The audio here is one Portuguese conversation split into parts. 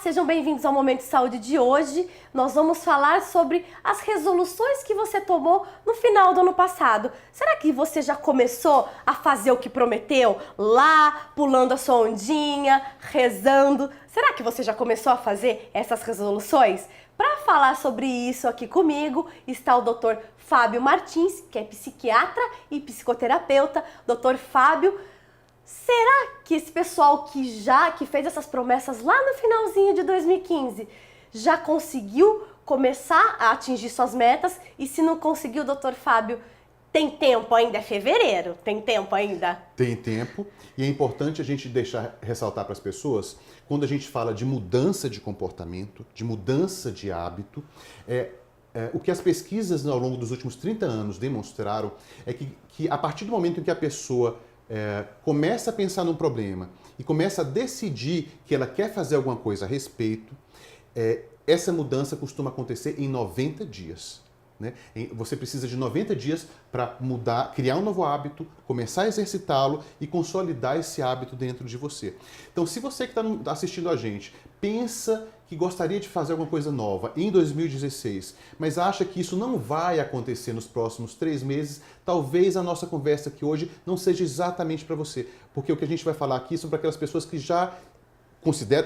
sejam bem-vindos ao Momento de Saúde de hoje. Nós vamos falar sobre as resoluções que você tomou no final do ano passado. Será que você já começou a fazer o que prometeu? Lá, pulando a sua ondinha, rezando. Será que você já começou a fazer essas resoluções? Para falar sobre isso aqui comigo está o Dr. Fábio Martins, que é psiquiatra e psicoterapeuta. Dr. Fábio, será que esse pessoal que fez essas promessas lá no finalzinho de 2015 já conseguiu começar a atingir suas metas? E se não conseguiu, doutor Fábio, tem tempo ainda? É fevereiro, tem tempo ainda? Tem tempo, e é importante a gente ressaltar para as pessoas, quando a gente fala de mudança de comportamento, de mudança de hábito, o que as pesquisas ao longo dos últimos 30 anos demonstraram é que a partir do momento em que a pessoa começa a pensar num problema e começa a decidir que ela quer fazer alguma coisa a respeito, essa mudança costuma acontecer em 90 dias. Né? Você precisa de 90 dias para mudar, criar um novo hábito, começar a exercitá-lo e consolidar esse hábito dentro de você. Então, se você que está assistindo a gente pensa que gostaria de fazer alguma coisa nova em 2016, mas acha que isso não vai acontecer nos próximos 3 meses, talvez a nossa conversa aqui hoje não seja exatamente para você. Porque o que a gente vai falar aqui são para aquelas pessoas que já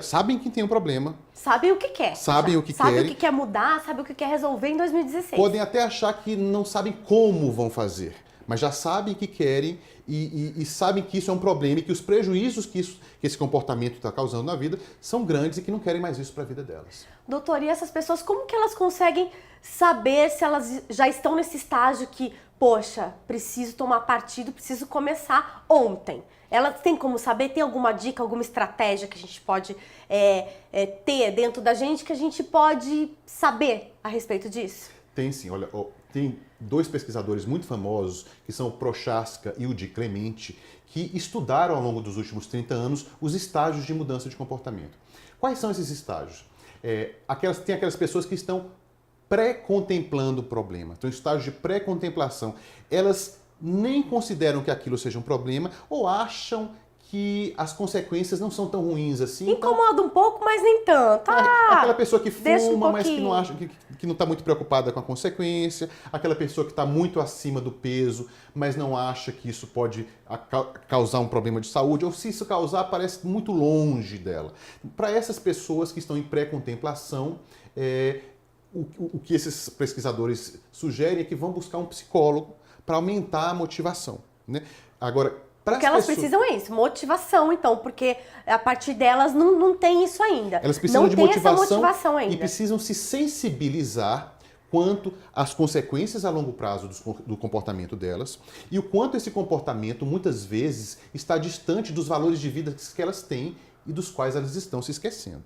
sabem que tem um problema. Sabem o que quer. Sabem o que querem. Sabem o que quer mudar, sabem o que quer resolver em 2016. Podem até achar que não sabem como vão fazer, mas já sabem que querem e sabem que isso é um problema e que os prejuízos que esse comportamento está causando na vida são grandes e que não querem mais isso para a vida delas. Doutor, e essas pessoas, como que elas conseguem saber se elas já estão nesse estágio que, poxa, preciso tomar partido, preciso começar ontem? Elas têm como saber? Tem alguma dica, alguma estratégia que a gente pode ter dentro da gente que a gente pode saber a respeito disso? Tem sim, olha, tem 2 pesquisadores muito famosos, que são o Prochaska e o Di Clemente, que estudaram ao longo dos últimos 30 anos os estágios de mudança de comportamento. Quais são esses estágios? Tem aquelas pessoas que estão pré-contemplando o problema, estão em estágio de pré-contemplação. Elas nem consideram que aquilo seja um problema ou acham que as consequências não são tão ruins assim. Incomoda um pouco, mas nem tanto. Aquela pessoa que fuma, mas que não acha que não está muito preocupada com a consequência. Aquela pessoa que está muito acima do peso, mas não acha que isso pode causar um problema de saúde. Ou se isso causar, parece muito longe dela. Para essas pessoas que estão em pré-contemplação, o que esses pesquisadores sugerem é que vão buscar um psicólogo para aumentar a motivação. Né? Agora, porque elas precisam isso, motivação, então, porque a partir delas não tem isso ainda. Elas precisam não de tem motivação, essa motivação ainda. E precisam se sensibilizar quanto às consequências a longo prazo do comportamento delas e o quanto esse comportamento, muitas vezes, está distante dos valores de vida que elas têm e dos quais elas estão se esquecendo.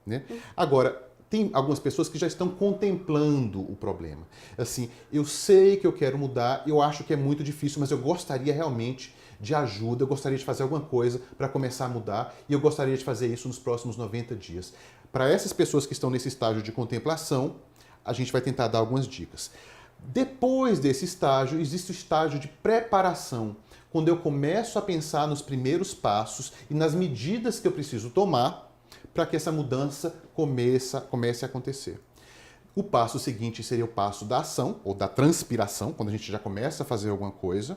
Né? Agora, tem algumas pessoas que já estão contemplando o problema. Assim, eu sei que eu quero mudar, eu acho que é muito difícil, mas eu gostaria realmente de ajuda, eu gostaria de fazer alguma coisa para começar a mudar e eu gostaria de fazer isso nos próximos 90 dias. Para essas pessoas que estão nesse estágio de contemplação, a gente vai tentar dar algumas dicas. Depois desse estágio, existe o estágio de preparação, quando eu começo a pensar nos primeiros passos e nas medidas que eu preciso tomar para que essa mudança comece a acontecer. O passo seguinte seria o passo da ação, ou da transpiração, quando a gente já começa a fazer alguma coisa.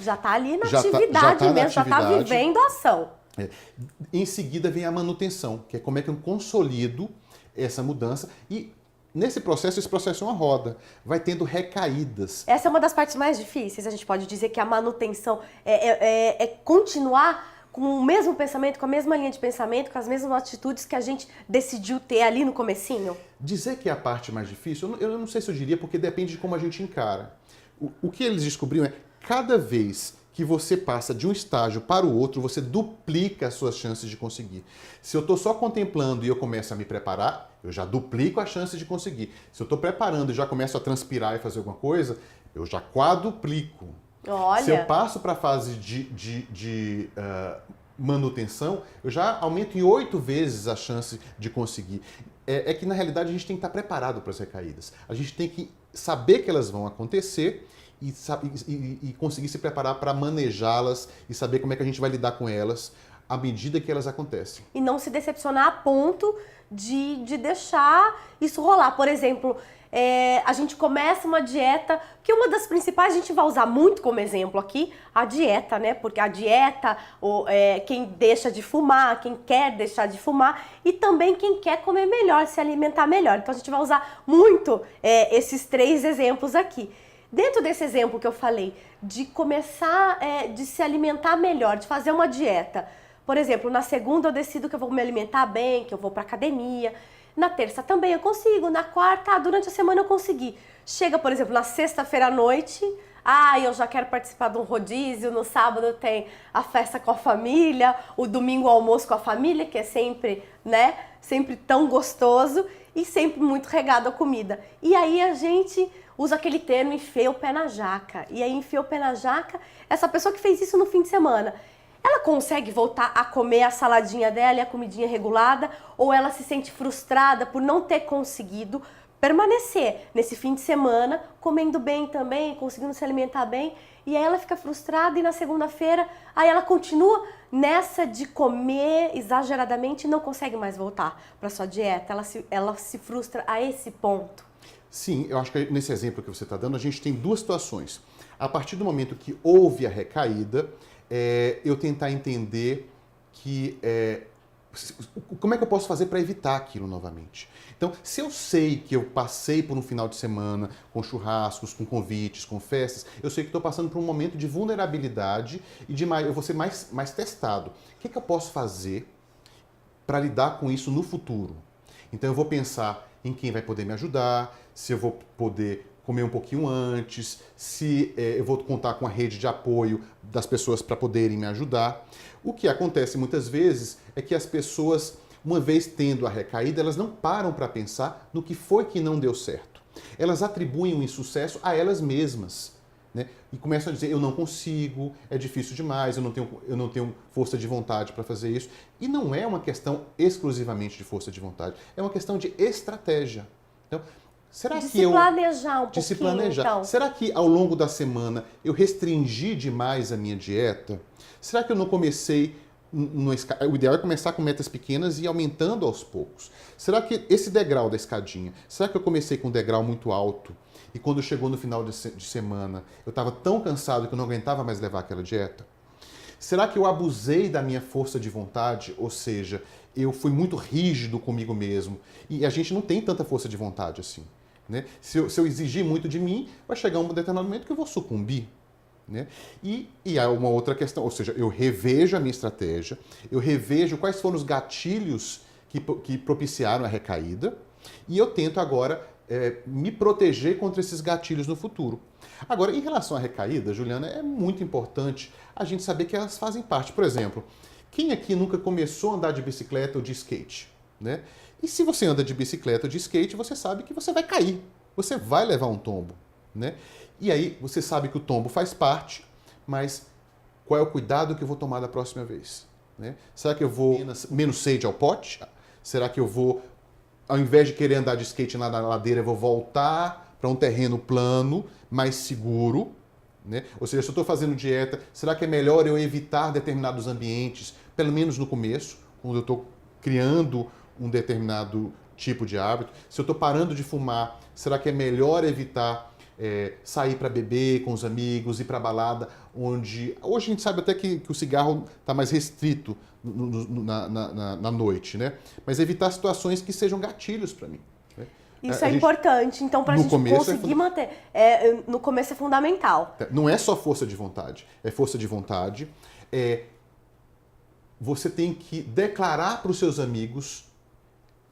Já está ali na atividade mesmo, já está vivendo a ação. Em seguida vem a manutenção, que é como é que eu consolido essa mudança. E nesse processo, esse processo é uma roda, vai tendo recaídas. Essa é uma das partes mais difíceis, a gente pode dizer que a manutenção é continuar com o mesmo pensamento, com a mesma linha de pensamento, com as mesmas atitudes que a gente decidiu ter ali no comecinho? Dizer que é a parte mais difícil, eu não sei se eu diria, porque depende de como a gente encara. O que eles descobriram é cada vez que você passa de um estágio para o outro, você duplica as suas chances de conseguir. Se eu estou só contemplando e eu começo a me preparar, eu já duplico as chances de conseguir. Se eu estou preparando e já começo a transpirar e fazer alguma coisa, eu já quadruplico. Olha. Se eu passo para a fase de manutenção, eu já aumento em 8 vezes a chance de conseguir. É que, na realidade, a gente tem que estar preparado para as recaídas. A gente tem que saber que elas vão acontecer e conseguir se preparar para manejá-las e saber como é que a gente vai lidar com elas à medida que elas acontecem. E não se decepcionar a ponto de deixar isso rolar. Por exemplo, a gente começa uma dieta, que uma das principais, a gente vai usar muito como exemplo aqui, a dieta, né? Porque a dieta, quem deixa de fumar, quem quer deixar de fumar e também quem quer comer melhor, se alimentar melhor. Então a gente vai usar muito esses 3 exemplos aqui. Dentro desse exemplo que eu falei, de começar, de se alimentar melhor, de fazer uma dieta. Por exemplo, na segunda eu decido que eu vou me alimentar bem, que eu vou pra academia. Na terça também eu consigo, na quarta, durante a semana eu consegui. Chega, por exemplo, na sexta-feira à noite, eu já quero participar de um rodízio, no sábado tem a festa com a família, o domingo o almoço com a família, que é sempre, né, sempre tão gostoso e sempre muito regado a comida. E aí a gente usa aquele termo, enfia o pé na jaca. E aí enfia o pé na jaca, essa pessoa que fez isso no fim de semana, ela consegue voltar a comer a saladinha dela e a comidinha regulada, ou ela se sente frustrada por não ter conseguido permanecer nesse fim de semana, comendo bem também, conseguindo se alimentar bem, e aí ela fica frustrada e na segunda-feira, aí ela continua nessa de comer exageradamente e não consegue mais voltar para sua dieta, ela se frustra a esse ponto. Sim, eu acho que nesse exemplo que você está dando, a gente tem 2 situações. A partir do momento que houve a recaída, eu tentar entender como é que eu posso fazer para evitar aquilo novamente. Então, se eu sei que eu passei por um final de semana com churrascos, com convites, com festas, eu sei que estou passando por um momento de vulnerabilidade e eu vou ser mais testado. O que eu posso fazer para lidar com isso no futuro? Então, eu vou pensar em quem vai poder me ajudar, se eu vou poder comer um pouquinho antes, se eu vou contar com a rede de apoio das pessoas para poderem me ajudar. O que acontece muitas vezes é que as pessoas, uma vez tendo a recaída, elas não param para pensar no que foi que não deu certo. Elas atribuem o insucesso a elas mesmas, né? E começam a dizer, eu não consigo, é difícil demais, eu não tenho força de vontade para fazer isso. E não é uma questão exclusivamente de força de vontade, é uma questão de estratégia. Então, será que eu... planejar um pouquinho, se planejar. então. Será que ao longo da semana eu restringi demais a minha dieta? Será que eu não comecei... O ideal é começar com metas pequenas e ir aumentando aos poucos. Será que esse degrau da escadinha, será que eu comecei com um degrau muito alto e quando chegou no final de semana eu estava tão cansado que eu não aguentava mais levar aquela dieta? Será que eu abusei da minha força de vontade? Ou seja, eu fui muito rígido comigo mesmo e a gente não tem tanta força de vontade assim, né? Se eu exigir muito de mim, vai chegar um determinado momento que eu vou sucumbir. Né? E há uma outra questão, ou seja, eu revejo a minha estratégia, eu revejo quais foram os gatilhos que propiciaram a recaída e eu tento agora me proteger contra esses gatilhos no futuro. Agora, em relação à recaída, Juliana, é muito importante a gente saber que elas fazem parte. Por exemplo, quem aqui nunca começou a andar de bicicleta ou de skate? Né? E se você anda de bicicleta ou de skate, você sabe que você vai cair, você vai levar um tombo. Né? E aí você sabe que o tombo faz parte, mas qual é o cuidado que eu vou tomar da próxima vez? Né? Será que eu vou menos sede ao pote? Será que eu vou, ao invés de querer andar de skate na ladeira, eu vou voltar para um terreno plano, mais seguro? Né? Ou seja, se eu estou fazendo dieta, será que é melhor eu evitar determinados ambientes, pelo menos no começo, quando eu estou criando um determinado tipo de hábito? Se eu estou parando de fumar, será que é melhor evitar sair para beber com os amigos, ir para balada, onde... Hoje a gente sabe até que o cigarro está mais restrito na noite, né? Mas evitar situações que sejam gatilhos para mim. Né? Isso é importante, então, para a gente conseguir manter. No começo é fundamental. Não é só força de vontade, é força de vontade. Você tem que declarar para os seus amigos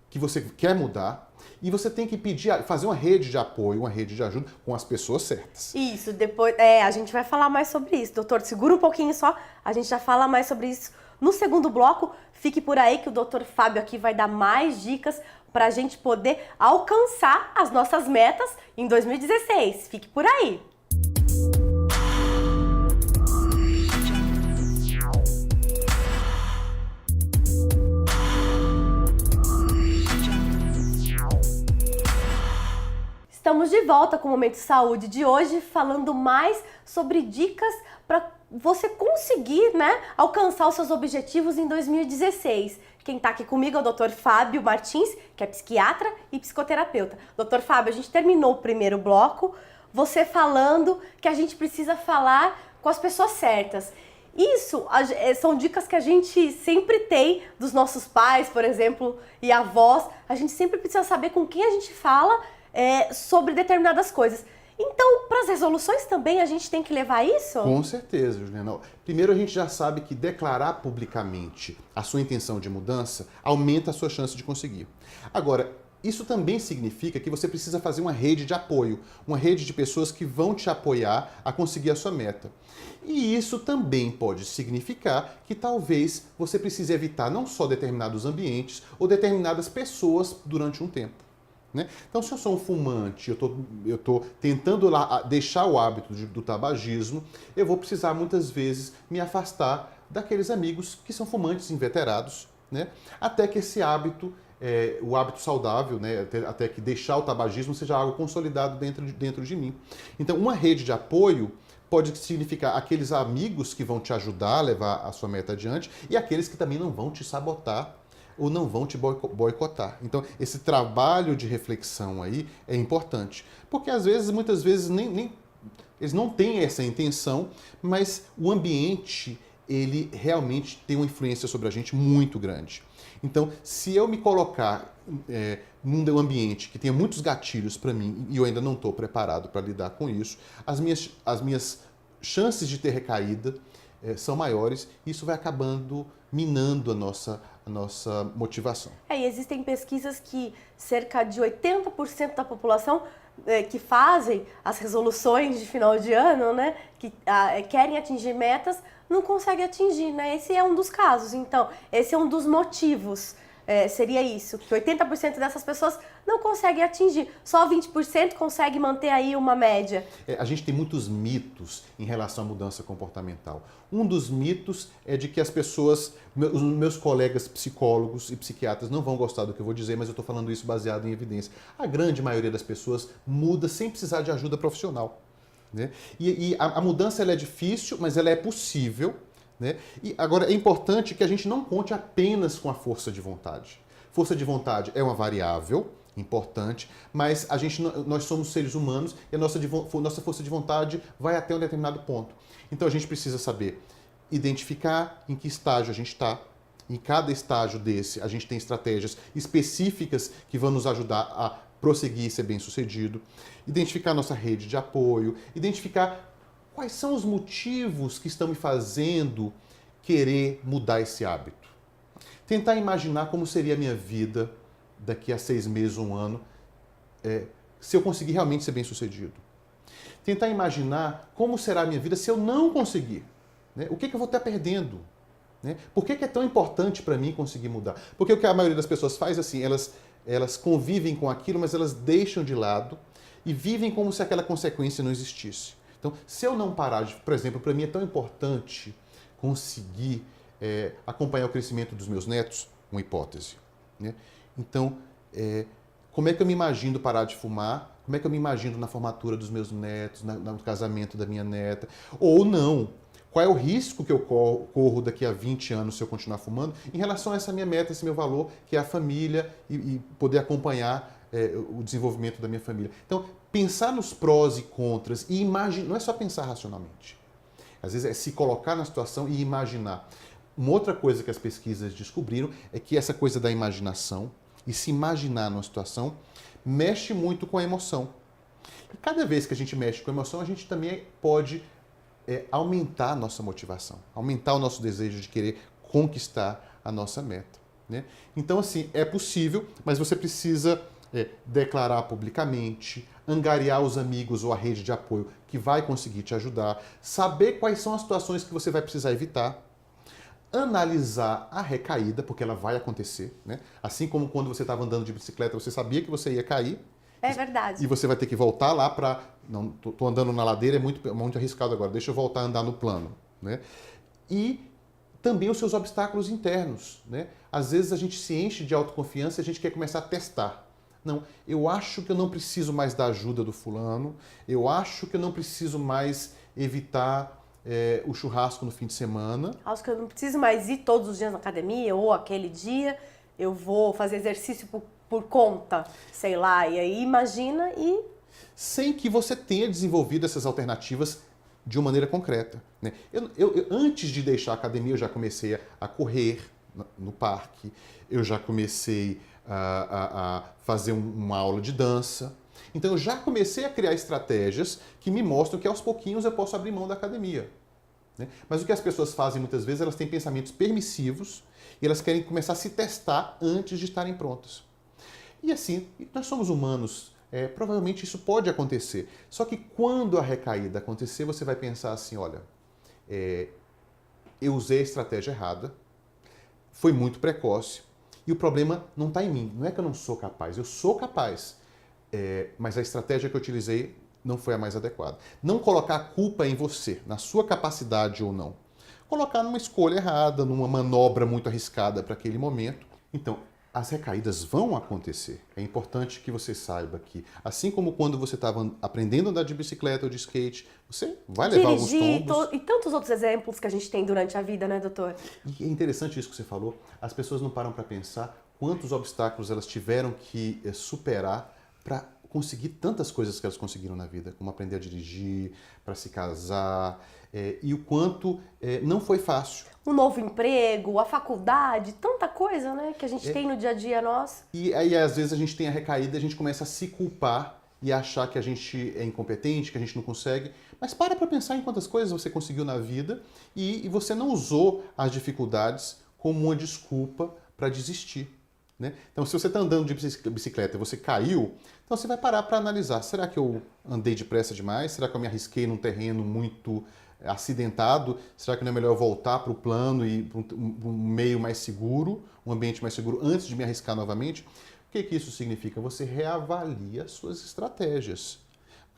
que você quer mudar, e você tem que fazer uma rede de apoio, uma rede de ajuda com as pessoas certas. Isso, depois a gente vai falar mais sobre isso. Doutor, segura um pouquinho só, a gente já fala mais sobre isso no segundo bloco. Fique por aí que o doutor Fábio aqui vai dar mais dicas para a gente poder alcançar as nossas metas em 2016. Fique por aí. Estamos de volta com o Momento Saúde de hoje, falando mais sobre dicas para você conseguir, né, alcançar os seus objetivos em 2016. Quem está aqui comigo é o Dr. Fábio Martins, que é psiquiatra e psicoterapeuta. Dr. Fábio, a gente terminou o primeiro bloco, você falando que a gente precisa falar com as pessoas certas. Isso são dicas que a gente sempre tem dos nossos pais, por exemplo, e avós. A gente sempre precisa saber com quem a gente fala sobre determinadas coisas. Então, para as resoluções também a gente tem que levar isso? Com certeza, Juliana. Primeiro, a gente já sabe que declarar publicamente a sua intenção de mudança aumenta a sua chance de conseguir. Agora, isso também significa que você precisa fazer uma rede de apoio, uma rede de pessoas que vão te apoiar a conseguir a sua meta. E isso também pode significar que talvez você precise evitar não só determinados ambientes ou determinadas pessoas durante um tempo. Né? Então, se eu sou um fumante, eu estou tentando deixar o hábito do tabagismo, eu vou precisar muitas vezes me afastar daqueles amigos que são fumantes inveterados, né? Até que esse hábito, o hábito saudável, né? Até que deixar o tabagismo seja algo consolidado dentro de mim. Então, uma rede de apoio pode significar aqueles amigos que vão te ajudar a levar a sua meta adiante e aqueles que também não vão te sabotar ou não vão te boicotar. Então, esse trabalho de reflexão aí é importante. Porque, muitas vezes, eles não têm essa intenção, mas o ambiente, ele realmente tem uma influência sobre a gente muito grande. Então, se eu me colocar num ambiente que tenha muitos gatilhos para mim e eu ainda não estou preparado para lidar com isso, as minhas chances de ter recaída são maiores e isso vai acabando minando a nossa motivação. E existem pesquisas que cerca de 80% da população que fazem as resoluções de final de ano, né, que querem atingir metas, não conseguem atingir, né? Esse é um dos casos. Então, esse é um dos motivos. Seria isso, que 80% dessas pessoas não conseguem atingir. Só 20% consegue manter aí uma média. A gente tem muitos mitos em relação à mudança comportamental. Um dos mitos é de que as pessoas, os meus colegas psicólogos e psiquiatras não vão gostar do que eu vou dizer, mas eu estou falando isso baseado em evidência. A grande maioria das pessoas muda sem precisar de ajuda profissional. Né? E a mudança ela é difícil, mas ela é possível. Né? E agora é importante que a gente não conte apenas com a força de vontade. Força de vontade é uma variável importante, mas nós somos seres humanos e a nossa força de vontade vai até um determinado ponto. Então a gente precisa saber identificar em que estágio a gente está. Em cada estágio desse, a gente tem estratégias específicas que vão nos ajudar a prosseguir e ser bem-sucedido. Identificar nossa rede de apoio, identificar quais são os motivos que estão me fazendo querer mudar esse hábito? Tentar imaginar como seria a minha vida daqui a 6 meses ou um ano, se eu conseguir realmente ser bem-sucedido. Tentar imaginar como será a minha vida se eu não conseguir. Né? O que eu vou estar perdendo? Né? Por que é tão importante para mim conseguir mudar? Porque o que a maioria das pessoas faz, assim, elas convivem com aquilo, mas elas deixam de lado e vivem como se aquela consequência não existisse. Então, se eu não parar, por exemplo, para mim é tão importante conseguir acompanhar o crescimento dos meus netos, uma hipótese. Né? Então, como é que eu me imagino parar de fumar? Como é que eu me imagino na formatura dos meus netos, no casamento da minha neta? Ou não? Qual é o risco que eu corro daqui a 20 anos se eu continuar fumando em relação a essa minha meta, esse meu valor, que é a família e poder acompanhar o desenvolvimento da minha família. Então, pensar nos prós e contras e imaginar, não é só pensar racionalmente. Às vezes é se colocar na situação e imaginar. Uma outra coisa que as pesquisas descobriram é que essa coisa da imaginação e se imaginar numa situação mexe muito com a emoção. E cada vez que a gente mexe com a emoção, a gente também pode aumentar a nossa motivação, aumentar o nosso desejo de querer conquistar a nossa meta. Né? Então, assim, é possível, mas você precisa declarar publicamente, angariar os amigos ou a rede de apoio que vai conseguir te ajudar, saber quais são as situações que você vai precisar evitar, analisar a recaída, porque ela vai acontecer, né? Assim como quando você estava andando de bicicleta, você sabia que você ia cair. É verdade. E você vai ter que voltar lá para... Não, tô andando na ladeira, é muito arriscado agora, deixa eu voltar a andar no plano. Né? E também os seus obstáculos internos. Né? Às vezes a gente se enche de autoconfiança e a gente quer começar a testar. Não, eu acho que eu não preciso mais da ajuda do fulano, eu acho que eu não preciso mais evitar o churrasco no fim de semana. Acho que eu não preciso mais ir todos os dias na academia ou aquele dia. Eu vou fazer exercício por conta, sei lá. E aí imagina e... Sem que você tenha desenvolvido essas alternativas de uma maneira concreta, né? Antes de deixar a academia, eu já comecei a correr no parque, eu já comecei a fazer uma aula de dança. Então eu já comecei a criar estratégias que me mostram que aos pouquinhos eu posso abrir mão da academia, né? Mas o que as pessoas fazem muitas vezes, elas têm pensamentos permissivos e elas querem começar a se testar antes de estarem prontas. E assim, nós somos humanos, provavelmente isso pode acontecer. Só que quando a recaída acontecer, você vai pensar assim, olha, eu usei a estratégia errada, foi muito precoce, e o problema não está em mim. Não é que eu não sou capaz, eu sou capaz, mas a estratégia que eu utilizei não foi a mais adequada. Não colocar a culpa em você, na sua capacidade ou não. Colocar numa escolha errada, numa manobra muito arriscada para aquele momento. Então, as recaídas vão acontecer. É importante que você saiba que, assim como quando você estava aprendendo a andar de bicicleta ou de skate, você vai levar alguns tombos. E tantos outros exemplos que a gente tem durante a vida, né, doutor? E é interessante isso que você falou. As pessoas não param para pensar quantos obstáculos elas tiveram que superar para conseguir tantas coisas que elas conseguiram na vida, como aprender a dirigir, para se casar, e o quanto não foi fácil. Um novo emprego, a faculdade, tanta coisa, né, que a gente tem no dia a dia nosso. E aí, às vezes, a gente tem a recaída e a gente começa a se culpar e achar que a gente é incompetente, que a gente não consegue. Mas para pensar em quantas coisas você conseguiu na vida e você não usou as dificuldades como uma desculpa para desistir, né? Então, se você está andando de bicicleta e você caiu, então você vai parar para analisar. Será que eu andei depressa demais? Será que eu me arrisquei num terreno muito acidentado? Será que não é melhor eu voltar para o plano e para um meio mais seguro, um ambiente mais seguro, antes de me arriscar novamente? O que isso significa? Você reavalia suas estratégias.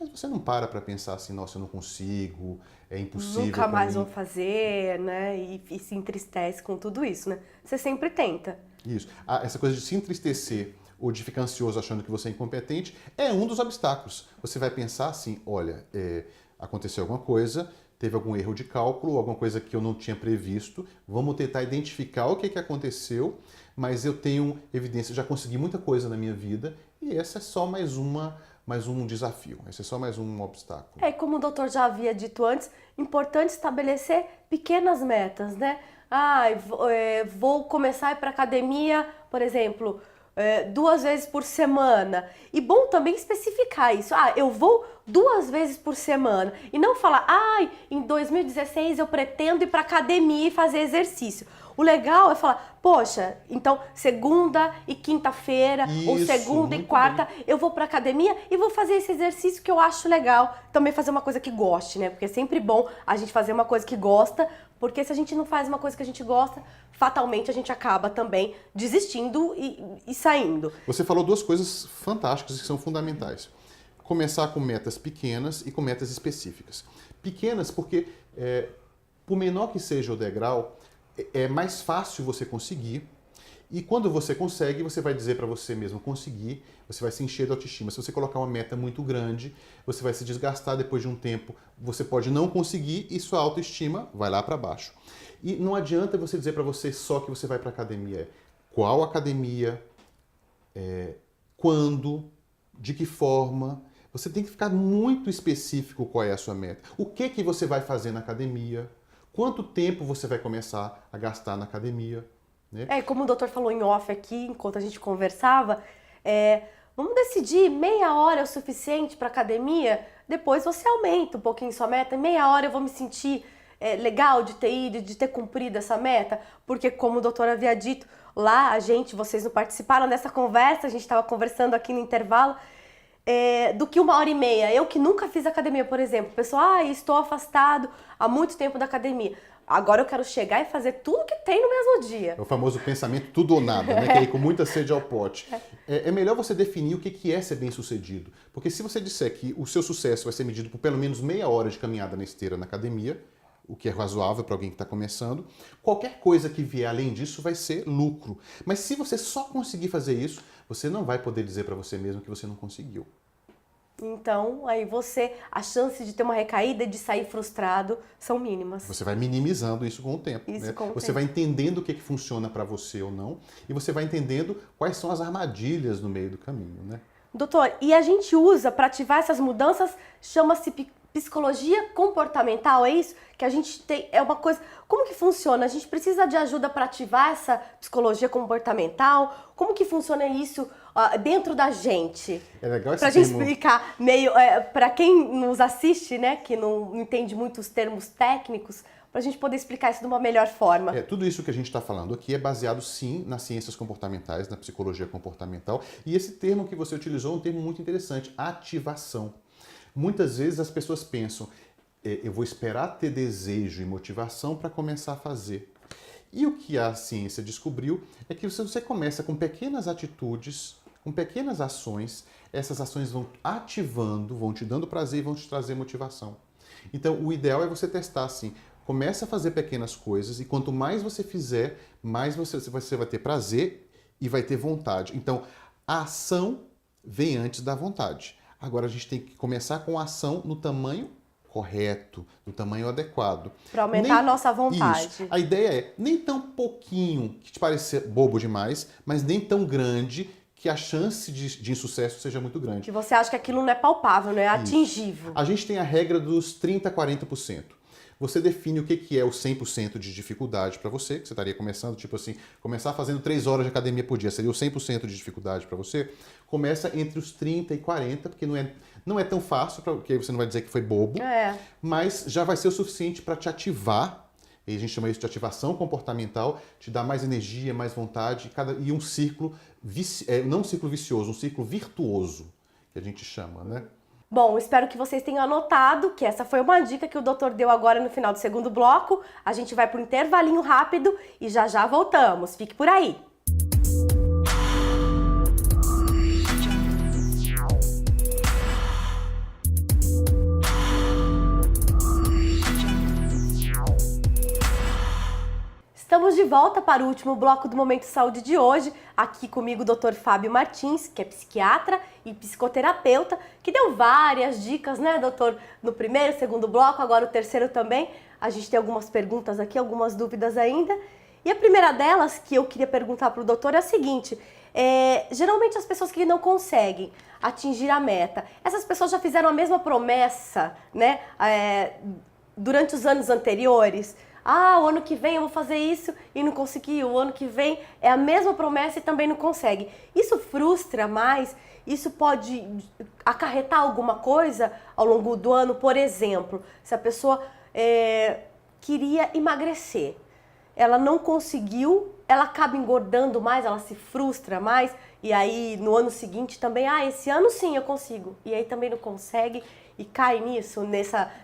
Mas você não para pensar assim, nossa, eu não consigo, é impossível. Nunca mais mim. vou fazer, né? E se entristece com tudo isso, né? Você sempre tenta. Isso. Essa coisa de se entristecer ou de ficar ansioso achando que você é incompetente é um dos obstáculos. Você vai pensar assim, olha, aconteceu alguma coisa, teve algum erro de cálculo, alguma coisa que eu não tinha previsto, vamos tentar identificar o que aconteceu, mas eu tenho evidência, já consegui muita coisa na minha vida e essa é só mais um desafio, esse é só mais um obstáculo. Como o doutor já havia dito antes, importante estabelecer pequenas metas, né? Vou começar a ir para academia, por exemplo, 2 vezes por semana. E bom também especificar isso. Eu vou 2 vezes por semana. E não falar, em 2016 eu pretendo ir para academia e fazer exercício. O legal é falar, poxa, então segunda e quinta-feira, ou segunda e quarta, eu vou pra academia e vou fazer esse exercício que eu acho legal. Também fazer uma coisa que goste, né? Porque é sempre bom a gente fazer uma coisa que gosta, porque se a gente não faz uma coisa que a gente gosta, fatalmente a gente acaba também desistindo e saindo. Você falou 2 coisas fantásticas que são fundamentais. Começar com metas pequenas e com metas específicas. Pequenas porque, por menor que seja o degrau, é mais fácil você conseguir, e quando você consegue, você vai dizer para você mesmo conseguir, você vai se encher de autoestima. Se você colocar uma meta muito grande, você vai se desgastar depois de um tempo, você pode não conseguir e sua autoestima vai lá para baixo. E não adianta você dizer para você só que você vai para academia. Qual academia, quando, de que forma. Você tem que ficar muito específico qual é a sua meta. O que você vai fazer na academia? Quanto tempo você vai começar a gastar na academia? Né? Como o doutor falou em off aqui, enquanto a gente conversava, vamos decidir, meia hora é o suficiente para academia? Depois você aumenta um pouquinho sua meta, meia hora eu vou me sentir legal de ter ido, de ter cumprido essa meta? Porque como o doutor havia dito, lá vocês não participaram dessa conversa, a gente estava conversando aqui no intervalo, do que 1h30. Eu que nunca fiz academia, por exemplo. Pessoal, estou afastado há muito tempo da academia. Agora eu quero chegar e fazer tudo que tem no mesmo dia. É o famoso pensamento tudo ou nada, né? Que é ir com muita sede ao pote. É melhor você definir o que é ser bem-sucedido. Porque se você disser que o seu sucesso vai ser medido por pelo menos meia hora de caminhada na esteira na academia, o que é razoável para alguém que está começando, qualquer coisa que vier além disso vai ser lucro. Mas se você só conseguir fazer isso, você não vai poder dizer para você mesmo que você não conseguiu. Então, aí as chances de ter uma recaída e de sair frustrado são mínimas. Você vai minimizando isso com o tempo. Isso né? com o Você tempo. vai entendendo o que funciona para você ou não, e você vai entendendo quais são as armadilhas no meio do caminho, né? Doutor, e a gente usa para ativar essas mudanças, chama-se psicologia comportamental, é isso? Que a gente tem, é uma coisa... Como que funciona? A gente precisa de ajuda para ativar essa psicologia comportamental? Como que funciona isso dentro da gente? É legal esse Pra gente termo. explicar meio... para quem nos assiste, né, que não entende muito os termos técnicos, pra gente poder explicar isso de uma melhor forma. Tudo isso que a gente está falando aqui é baseado, sim, nas ciências comportamentais, na psicologia comportamental. E esse termo que você utilizou é um termo muito interessante, ativação. Muitas vezes as pessoas pensam, eu vou esperar ter desejo e motivação para começar a fazer. E o que a ciência descobriu é que se você começa com pequenas atitudes, com pequenas ações, essas ações vão ativando, vão te dando prazer e vão te trazer motivação. Então, o ideal é você testar assim, começa a fazer pequenas coisas e quanto mais você fizer, mais você vai ter prazer e vai ter vontade. Então, a ação vem antes da vontade. Agora a gente tem que começar com a ação no tamanho correto, no tamanho adequado. Para aumentar a nossa vontade. Isso. A ideia é nem tão pouquinho que te pareça bobo demais, mas nem tão grande que a chance de insucesso seja muito grande. Que você acha que aquilo não é palpável, não é atingível. A gente tem a regra dos 30 a 40%. Você define o que é o 100% de dificuldade para você, que você estaria começando, tipo assim, começar fazendo 3 horas de academia por dia, seria o 100% de dificuldade para você. Começa entre os 30 e 40, porque não é tão fácil, porque aí você não vai dizer que foi bobo, mas já vai ser o suficiente para te ativar, e a gente chama isso de ativação comportamental, te dar mais energia, mais vontade, e um ciclo, não um ciclo vicioso, um ciclo virtuoso, que a gente chama, né? Bom, espero que vocês tenham anotado que essa foi uma dica que o doutor deu agora no final do segundo bloco. A gente vai para um intervalinho rápido e já já voltamos. Fique por aí! Estamos de volta para o último bloco do Momento Saúde de hoje. Aqui comigo o Dr. Fábio Martins, que é psiquiatra e psicoterapeuta, que deu várias dicas, né, doutor? No primeiro, segundo bloco, agora o terceiro também. A gente tem algumas perguntas aqui, algumas dúvidas ainda. E a primeira delas, que eu queria perguntar para o doutor, é a seguinte. Geralmente as pessoas que não conseguem atingir a meta, essas pessoas já fizeram a mesma promessa, né, durante os anos anteriores? O ano que vem eu vou fazer isso e não consegui. O ano que vem é a mesma promessa e também não consegue. Isso frustra mais? Isso pode acarretar alguma coisa ao longo do ano? Por exemplo, se a pessoa queria emagrecer, ela não conseguiu, ela acaba engordando mais, ela se frustra mais e aí no ano seguinte também, esse ano sim eu consigo. E aí também não consegue e cai nisso,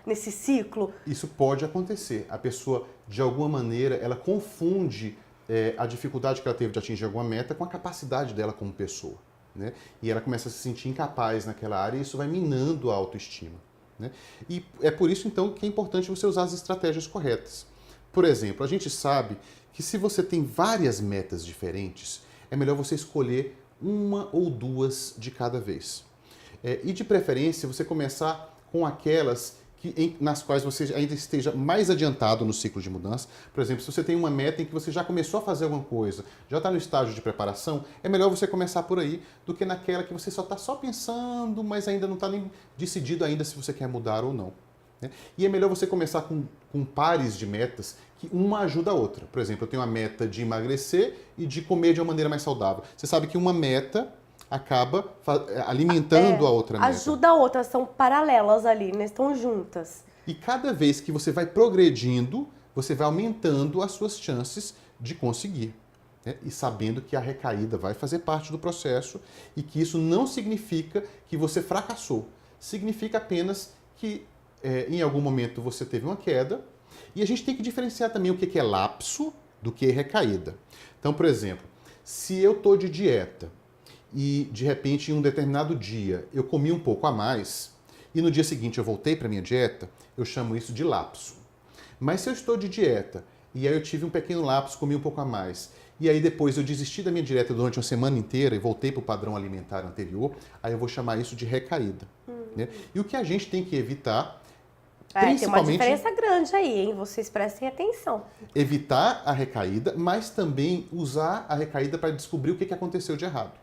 nesse ciclo. Isso pode acontecer. A pessoa, de alguma maneira, ela confunde a dificuldade que ela teve de atingir alguma meta com a capacidade dela como pessoa, né? E ela começa a se sentir incapaz naquela área e isso vai minando a autoestima, né? E é por isso, então, que é importante você usar as estratégias corretas. Por exemplo, a gente sabe que se você tem várias metas diferentes, é melhor você escolher uma ou duas de cada vez. E de preferência, você começar com aquelas nas quais você ainda esteja mais adiantado no ciclo de mudança. Por exemplo, se você tem uma meta em que você já começou a fazer alguma coisa, já está no estágio de preparação, é melhor você começar por aí do que naquela que você está só pensando, mas ainda não está nem decidido ainda se você quer mudar ou não. E é melhor você começar com pares de metas que uma ajuda a outra. Por exemplo, eu tenho uma meta de emagrecer e de comer de uma maneira mais saudável. Você sabe que uma meta acaba alimentando a outra meta. Ajuda a outra, são paralelas ali, né? Estão juntas. E cada vez que você vai progredindo, você vai aumentando as suas chances de conseguir. Né? E sabendo que a recaída vai fazer parte do processo e que isso não significa que você fracassou. Significa apenas que em algum momento você teve uma queda. E a gente tem que diferenciar também o que é lapso do que é recaída. Então, por exemplo, se eu estou de dieta e de repente em um determinado dia eu comi um pouco a mais e no dia seguinte eu voltei para a minha dieta, eu chamo isso de lapso. Mas se eu estou de dieta e aí eu tive um pequeno lapso, comi um pouco a mais, e aí depois eu desisti da minha dieta durante uma semana inteira e voltei para o padrão alimentar anterior, aí eu vou chamar isso de recaída. né? E o que a gente tem que evitar, Tem uma principalmente diferença grande aí, hein? Vocês prestem atenção. evitar a recaída, mas também usar a recaída para descobrir o que aconteceu de errado,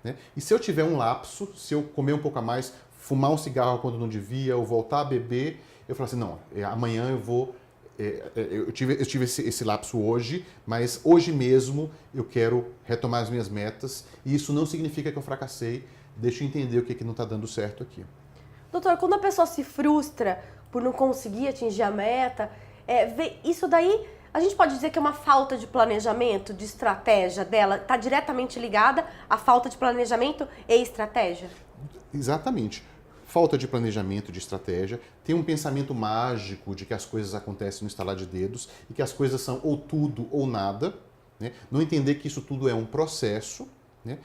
né? E se eu tiver um lapso, se eu comer um pouco a mais, fumar um cigarro quando não devia, ou voltar a beber, eu falo assim, não, amanhã eu vou... eu tive esse lapso hoje, mas hoje mesmo eu quero retomar as minhas metas, e isso não significa que eu fracassei, deixa eu entender o que não está dando certo aqui. Doutor, quando a pessoa se frustra por não conseguir atingir a meta, isso daí a gente pode dizer que é uma falta de planejamento, de estratégia dela, está diretamente ligada à falta de planejamento e estratégia? Exatamente. Falta de planejamento, de estratégia, tem um pensamento mágico de que as coisas acontecem no estalar de dedos e que as coisas são ou tudo ou nada, né? Não entender que isso tudo é um processo, né?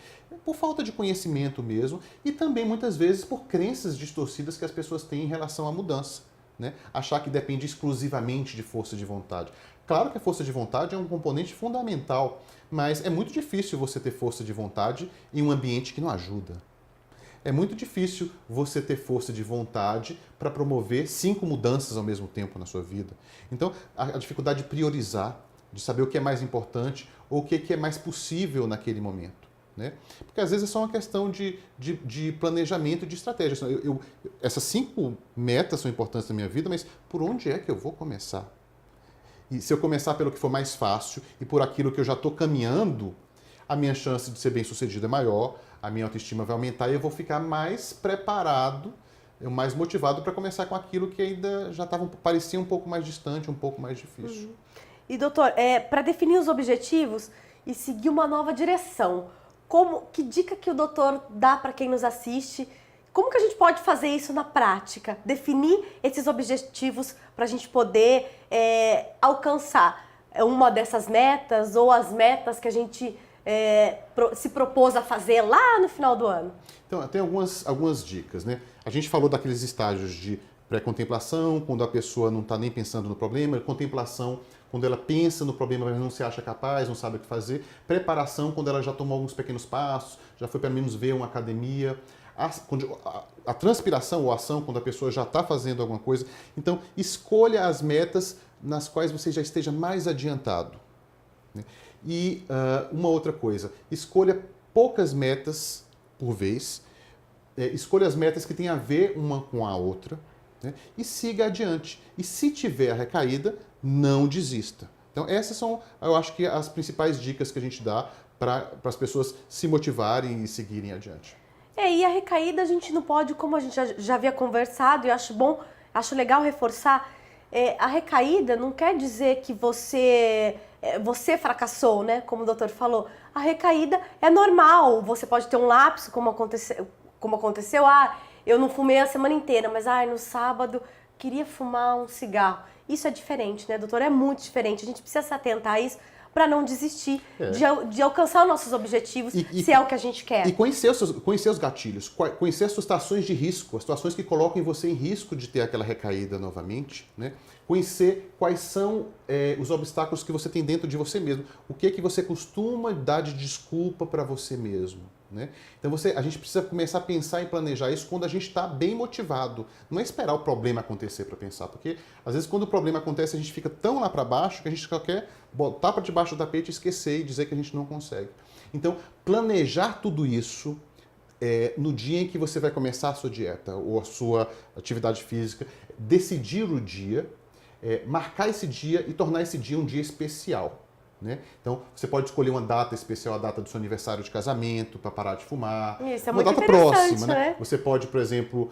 Por falta de conhecimento mesmo e também muitas vezes por crenças distorcidas que as pessoas têm em relação à mudança, né? Achar que depende exclusivamente de força de vontade. Claro que a força de vontade é um componente fundamental, mas é muito difícil você ter força de vontade em um ambiente que não ajuda. É muito difícil você ter força de vontade para promover 5 mudanças ao mesmo tempo na sua vida. Então, a dificuldade de priorizar, de saber o que é mais importante ou o que é mais possível naquele momento, né? Porque às vezes é só uma questão de planejamento, de estratégia. Essas 5 metas são importantes na minha vida, mas por onde é que eu vou começar? E se eu começar pelo que for mais fácil e por aquilo que eu já estou caminhando, a minha chance de ser bem-sucedido é maior, a minha autoestima vai aumentar e eu vou ficar mais preparado, mais motivado para começar com aquilo que ainda já parecia um pouco mais distante, um pouco mais difícil. E doutor, para definir os objetivos e seguir uma nova direção, que dica que o doutor dá para quem nos assiste? Como que a gente pode fazer isso na prática? Definir esses objetivos para a gente poder alcançar uma dessas metas ou as metas que a gente se propôs a fazer lá no final do ano? Então, tem algumas dicas, né? A gente falou daqueles estágios de pré-contemplação, quando a pessoa não está nem pensando no problema, contemplação, quando ela pensa no problema, mas não se acha capaz, não sabe o que fazer, preparação, quando ela já tomou alguns pequenos passos, já foi pelo menos ver uma academia, a transpiração ou ação, quando a pessoa já está fazendo alguma coisa. Então, escolha as metas nas quais você já esteja mais adiantado, né? E uma outra coisa, escolha poucas metas por vez, escolha as metas que têm a ver uma com a outra, né? E siga adiante. E se tiver a recaída, não desista. Então essas são, eu acho que as principais dicas que a gente dá para as pessoas se motivarem e seguirem adiante. E a recaída a gente não pode, como a gente já havia conversado, e acho legal reforçar, a recaída não quer dizer que você fracassou, né? Como o doutor falou. A recaída é normal. Você pode ter um lapso, como aconteceu. Eu não fumei a semana inteira, mas no sábado queria fumar um cigarro. Isso é diferente, né, doutor? É muito diferente. A gente precisa se atentar a isso para não desistir de alcançar os nossos objetivos, se é o que a gente quer. E conhecer os gatilhos, conhecer as situações de risco, as situações que colocam você em risco de ter aquela recaída novamente, né? Conhecer quais são os obstáculos que você tem dentro de você mesmo, o que você costuma dar de desculpa para você mesmo, né? Então a gente precisa começar a pensar e planejar isso quando a gente está bem motivado. Não é esperar o problema acontecer para pensar, porque às vezes quando o problema acontece a gente fica tão lá para baixo que a gente só quer botar para debaixo do tapete e esquecer e dizer que a gente não consegue. Então planejar tudo isso no dia em que você vai começar a sua dieta ou a sua atividade física, decidir o dia, marcar esse dia e tornar esse dia um dia especial, né? Então, você pode escolher uma data especial, a data do seu aniversário de casamento, para parar de fumar. Isso é uma muito data interessante, próxima, né? Você pode, por exemplo,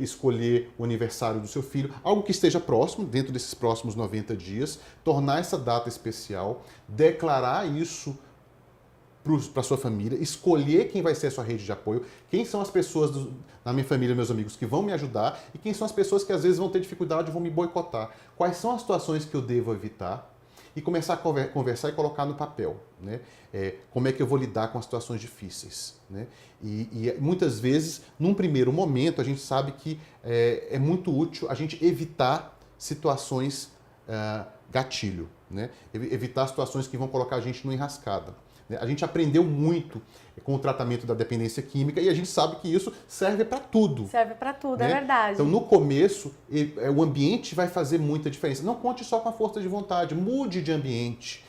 escolher o aniversário do seu filho, algo que esteja próximo, dentro desses próximos 90 dias, tornar essa data especial, declarar isso para sua família, escolher quem vai ser a sua rede de apoio, quem são as pessoas na minha família, meus amigos, que vão me ajudar e quem são as pessoas que às vezes vão ter dificuldade e vão me boicotar. Quais são as situações que eu devo evitar e começar a conversar e colocar no papel, né? Como é que eu vou lidar com as situações difíceis, né? E muitas vezes, num primeiro momento, a gente sabe que é muito útil a gente evitar situações gatilho, né? Evitar situações que vão colocar a gente numa enrascada. né? A gente aprendeu muito com o tratamento da dependência química e a gente sabe que isso serve para tudo. Serve para tudo, né? É verdade. Então, no começo, o ambiente vai fazer muita diferença. Não conte só com a força de vontade, mude de ambiente.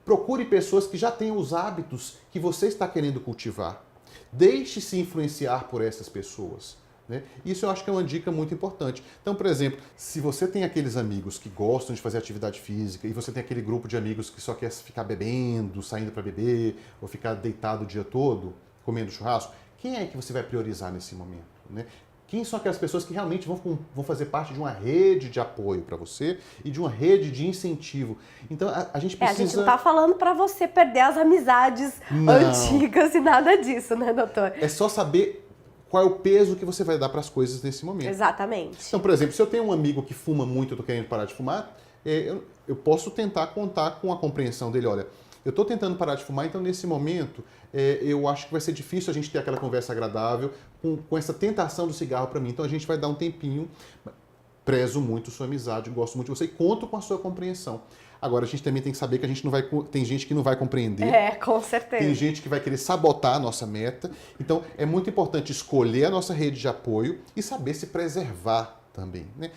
Procure pessoas que já tenham os hábitos que você está querendo cultivar. Deixe-se influenciar por essas pessoas. Né? Isso eu acho que é uma dica muito importante. Então, por exemplo, se você tem aqueles amigos que gostam de fazer atividade física e você tem aquele grupo de amigos que só quer ficar bebendo, saindo para beber, ou ficar deitado o dia todo, comendo churrasco, quem é que você vai priorizar nesse momento? Né? Quem são aquelas pessoas que realmente vão fazer parte de uma rede de apoio para você e de uma rede de incentivo? Então, a gente precisa... A gente não tá falando para você perder as amizades antigas e nada disso, né, doutor? É só saber qual é o peso que você vai dar para as coisas nesse momento. Exatamente. Então, por exemplo, se eu tenho um amigo que fuma muito e eu tô querendo parar de fumar, eu posso tentar contar com a compreensão dele. Olha, eu estou tentando parar de fumar, então nesse momento eu acho que vai ser difícil a gente ter aquela conversa agradável com essa tentação do cigarro para mim. Então a gente vai dar um tempinho. Prezo muito sua amizade, gosto muito de você e conto com a sua compreensão. Agora, a gente também tem que saber que a gente não vai... Tem gente que não vai compreender. Com certeza. Tem gente que vai querer sabotar a nossa meta. Então, é muito importante escolher a nossa rede de apoio e saber se preservar também. Né?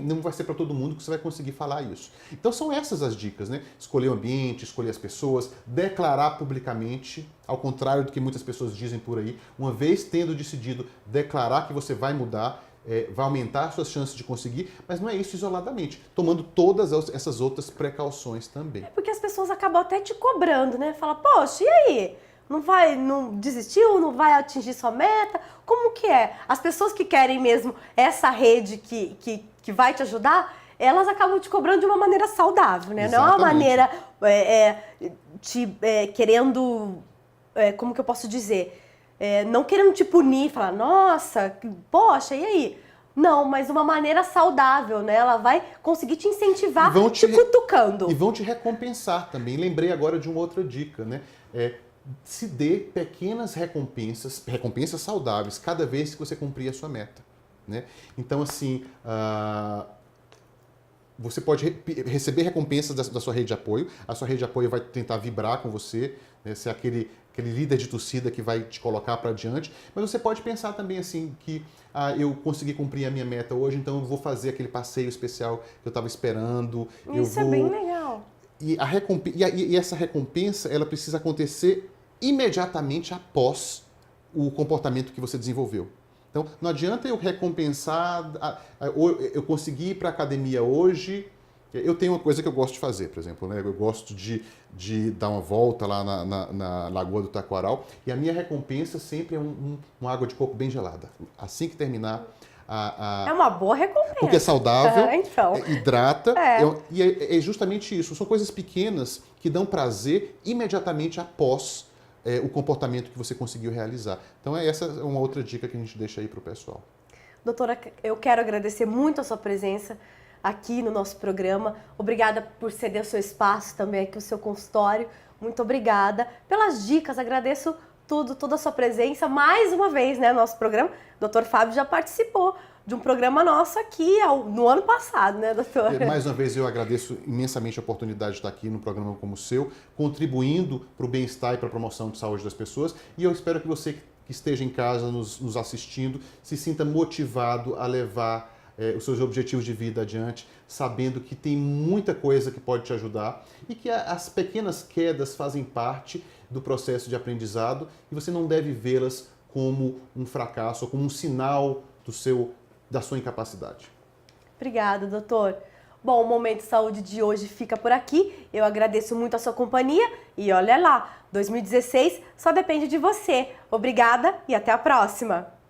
Não vai ser para todo mundo que você vai conseguir falar isso. Então, são essas as dicas, né? Escolher o ambiente, escolher as pessoas, declarar publicamente, ao contrário do que muitas pessoas dizem por aí. Uma vez tendo decidido declarar que você vai mudar, vai aumentar suas chances de conseguir, mas não é isso isoladamente, tomando todas essas outras precauções também. Porque as pessoas acabam até te cobrando, né? Fala, poxa, e aí? Não desistiu? Não vai atingir sua meta? Como que é? As pessoas que querem mesmo essa rede que vai te ajudar, elas acabam te cobrando de uma maneira saudável, né? Exatamente. Não é uma maneira querendo, como que eu posso dizer? Não querendo te punir, falar, nossa, poxa, e aí? Não, mas uma maneira saudável, né? Ela vai conseguir te incentivar, te cutucando. E vão te recompensar também. Lembrei agora de uma outra dica, né? Se dê pequenas recompensas saudáveis, cada vez que você cumprir a sua meta, né? Então, assim, você pode receber recompensas da sua rede de apoio. A sua rede de apoio vai tentar vibrar com você, né? Ser aquele líder de torcida que vai te colocar para adiante. Mas você pode pensar também assim que eu consegui cumprir a minha meta hoje, então eu vou fazer aquele passeio especial que eu estava esperando. Isso é bem legal. E essa recompensa, ela precisa acontecer imediatamente após o comportamento que você desenvolveu. Então, não adianta eu recompensar, eu consegui ir para a academia hoje. Eu tenho uma coisa que eu gosto de fazer, por exemplo, né? Eu gosto de dar uma volta lá na Lagoa do Taquaral e a minha recompensa sempre é uma água de coco bem gelada. Assim que terminar É uma boa recompensa. Porque é saudável, então. hidrata, e é justamente isso. São coisas pequenas que dão prazer imediatamente após o comportamento que você conseguiu realizar. Então essa é uma outra dica que a gente deixa aí para o pessoal. Doutora, eu quero agradecer muito a sua presença aqui no nosso programa. Obrigada por ceder o seu espaço também aqui, o seu consultório. Muito obrigada pelas dicas, agradeço toda a sua presença. Mais uma vez, né, no nosso programa, o Dr. Fábio já participou de um programa nosso aqui no ano passado, né, doutor? Mais uma vez eu agradeço imensamente a oportunidade de estar aqui num programa como o seu, contribuindo para o bem-estar e para a promoção de saúde das pessoas. E eu espero que você que esteja em casa nos assistindo se sinta motivado a levar os seus objetivos de vida adiante, sabendo que tem muita coisa que pode te ajudar e que as pequenas quedas fazem parte do processo de aprendizado e você não deve vê-las como um fracasso ou como um sinal da sua incapacidade. Obrigada, doutor. Bom, o Momento Saúde de hoje fica por aqui. Eu agradeço muito a sua companhia e olha lá, 2016 só depende de você. Obrigada e até a próxima!